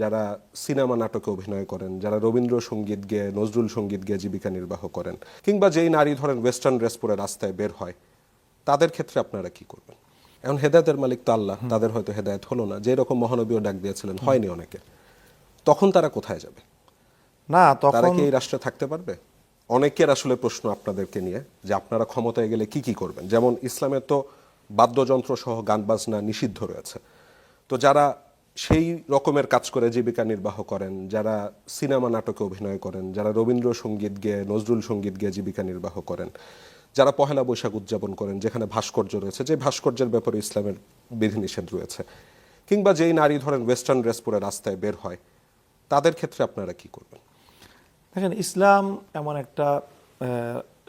যারা সিনেমা নাটকে অভিনয় করেন, যারা রবীন্দ্রসঙ্গীত গেয়ে নজরুল সঙ্গীত গেয়ে জীবিকা নির্বাহ করেন, কিংবা যেই নারী ধরেন ওয়েস্টার্ন ড্রেস পরে রাস্তায় বের হয়, তাদের ক্ষেত্রে আপনারা কি করবেন? এখন হেদায়েতের মালিক তো আল্লাহ, তাদের হয়তো হেদায়েত হলো না, যে রকম মহানবীও ডাক দিয়েছিলেন, হয়নি অনেকে। তখন তারা কোথায় যাবে? না, তারা তখন কি এই রাষ্ট্রে থাকতে পারবে? অনেকের আসলে প্রশ্ন আপনাদেরকে নিয়ে, যে আপনারা ক্ষমতায় গেলে কি কি করবেন। যেমন ইসলামে তো বাদ্যযন্ত্র সহ গান বাজনা নিষিদ্ধ রয়েছে। তো যারা সেই রকমের কাজ করে জীবিকা নির্বাহ করেন, যারা সিনেমা নাটকে অভিনয় করেন, যারা রবীন্দ্রসঙ্গীত গেয়ে নজরুল সঙ্গীত গেয়ে জীবিকা নির্বাহ করেন, যারা পহেলা বৈশাখ উদযাপন করেন যেখানে ভাস্কর্য রয়েছে, যে ভাস্কর্যের ব্যাপারে ইসলামের বিধিনিষেধ রয়েছে, কিংবা যেই নারী ধরেন ওয়েস্টার্ন ড্রেস পরে রাস্তায় বের হয়, তাদের ক্ষেত্রে আপনারা কি করবেন? দেখেন, ইসলাম এমন একটা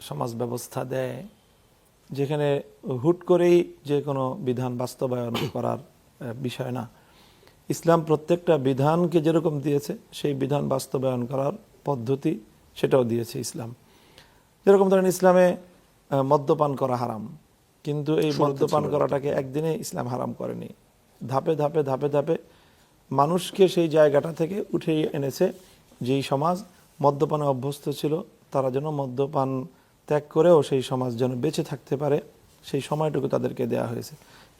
সমাজ ব্যবস্থা দেয় যেখানে হুট করেই যে কোনো বিধান বাস্তবায়ন করার বিষয় না। ইসলাম প্রত্যেকটা বিধানকে যেরকম দিয়েছে সেই বিধান বাস্তবায়ন করার পদ্ধতি সেটাও দিয়েছে ইসলাম। যেরকম ধরেন, ইসলামে মদ্যপান করা হারাম, কিন্তু এই মদ্যপান করাটাকে একদিনে ইসলাম হারাম করেনি। ধাপে ধাপে ধাপে ধাপে মানুষকে সেই জায়গাটা থেকে উঠে এনেছে যেই সমাজ মদ্যপানে অভ্যস্ত ছিল, তারা যেন মদ্যপান ত্যাগ করেও সেই সমাজ যেন বেঁচে থাকতে পারে, সেই সময়টুকু তাদেরকে দেয়া হয়েছে।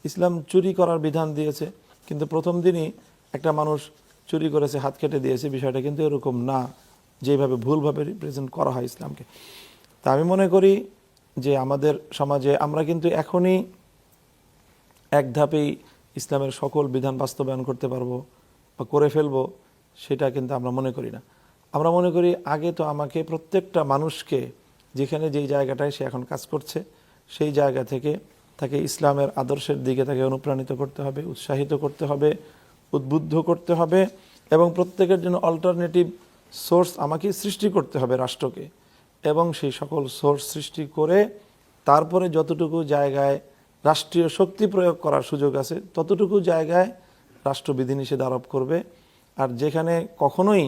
ইসলাম চুরি করার বিধান দিয়েছে, কিন্তু প্রথম দিনই একটা মানুষ চুরি করেছে, হাত কেটে দিয়েছে। বিষয়টা কিন্তু এরকম না, যেভাবে ভুলভাবে রিপ্রেজেন্ট করা হয় ইসলামকে। তা আমি মনে করি যে আমাদের সমাজে আমরা কিন্তু এখনই এক ধাপেই ইসলামের সকল বিধান বাস্তবায়ন করতে পারবো বা করে ফেলবো, সেটা কিন্তু আমরা মনে করি না। আমরা মনে করি আগে তো আমাকে প্রত্যেকটা মানুষকে যেখানে যেই জায়গাটায় সে এখন কাজ করছে সেই জায়গা থেকে তাকে ইসলামের আদর্শের দিকে তাকে অনুপ্রাণিত করতে হবে, উৎসাহিত করতে হবে, উদ্বুদ্ধ করতে হবে, এবং প্রত্যেকের জন্য অল্টারনেটিভ সোর্স আমাকে সৃষ্টি করতে হবে রাষ্ট্রকে। এবং সেই সকল সোর্স সৃষ্টি করে তারপরে যতটুকু জায়গায় রাষ্ট্রীয় শক্তি প্রয়োগ করার সুযোগ আছে ততটুকু জায়গায় রাষ্ট্র বিধিনিষেধ আরোপ করবে। আর যেখানে কখনোই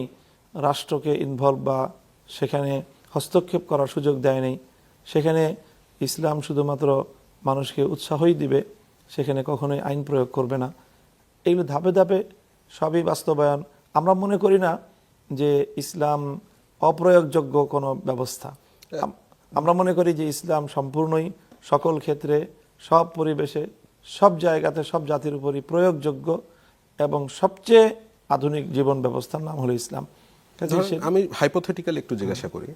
রাষ্ট্রকে ইনভলভ বা সেখানে হস্তক্ষেপ করার সুযোগ দেয়নি, সেখানে ইসলাম শুধুমাত্র মানুষকে উৎসাহই দিবে, সেখানে কখনোই আইন প্রয়োগ করবে না। এগুলো ধাপে ধাপে সবই বাস্তবায়ন। আমরা মনে করি না যে ইসলাম অপ্রয়োগযোগ্য কোনো ব্যবস্থা। আমরা মনে করি যে ইসলাম সম্পূর্ণই সকল ক্ষেত্রে, সব পরিবেশে, সব জায়গাতে, সব জাতির উপরই প্রয়োগযোগ্য এবং সবচেয়ে আধুনিক জীবন ব্যবস্থার নাম হলো ইসলাম। আমি হাইপোথেটিক্যালি একটু জিজ্ঞাসা করি,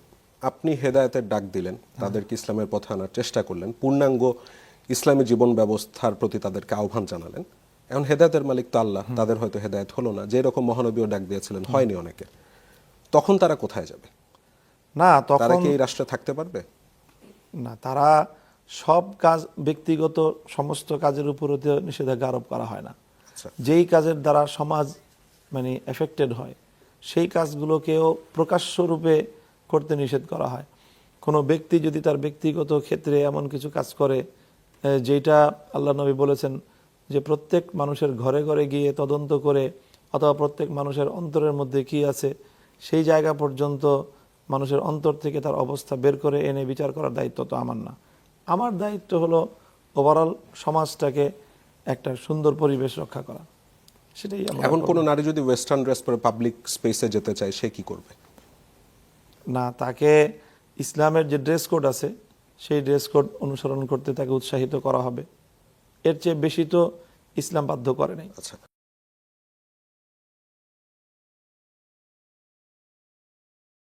আপনি হেদায়েতের ডাক দিলেন, তাদেরকে ইসলামের পথে আনার চেষ্টা করলেন, পূর্ণাঙ্গ ইসলামী জীবন ব্যবস্থার প্রতি তাদেরকে আহ্বান জানালেন। এখন হেদায়েতের মালিক তো আল্লাহ, তাদের হয়তো হেদায়েত হলো না, যে রকম মহানবীও ডাক দিয়েছিলেন, হয়নি অনেকে। তখন তারা কোথায় যাবে? না, তখন তারা কি এই রাষ্ট্রে থাকতে পারবে? না, তারা সব কাজ, ব্যক্তিগত সমস্ত কাজের উপরে নিষেধাজ্ঞা আরোপ করা হয় না। যেই কাজের দ্বারা সমাজ মানে এফেক্টেড হয় সেই কাজগুলোকেও প্রকাশ্য রূপে করতে নিষেধ করা হয়। কোনো ব্যক্তি যদি তার ব্যক্তিগত ক্ষেত্রে এমন কিছু কাজ করে যেটা আল্লাহ নবী বলেছেন যে প্রত্যেক মানুষের ঘরে ঘরে গিয়ে তদন্ত করে, অথবা প্রত্যেক মানুষের অন্তরের মধ্যে কি আছে সেই জায়গা পর্যন্ত মানুষের অন্তর থেকে তার অবস্থা বের করে এনে বিচার করার দায়িত্ব তো আমার না। আমার দায়িত্ব হলো ওভারঅল সমাজটাকে একটা সুন্দর পরিবেশ রক্ষা করা, সেটাই। এখন কোনো নারী যদি ওয়েস্টার্ন ড্রেস পরে পাবলিক স্পেসে যেতে চায়, সে কি করবে? না, তাকে ইসলামের যে ড্রেস কোড আছে সেই ড্রেস কোড অনুসরণ করতে তাকে উৎসাহিত করা হবে। এর চেয়ে বেশি তো ইসলাম বাধ্য করে নাই। আচ্ছা।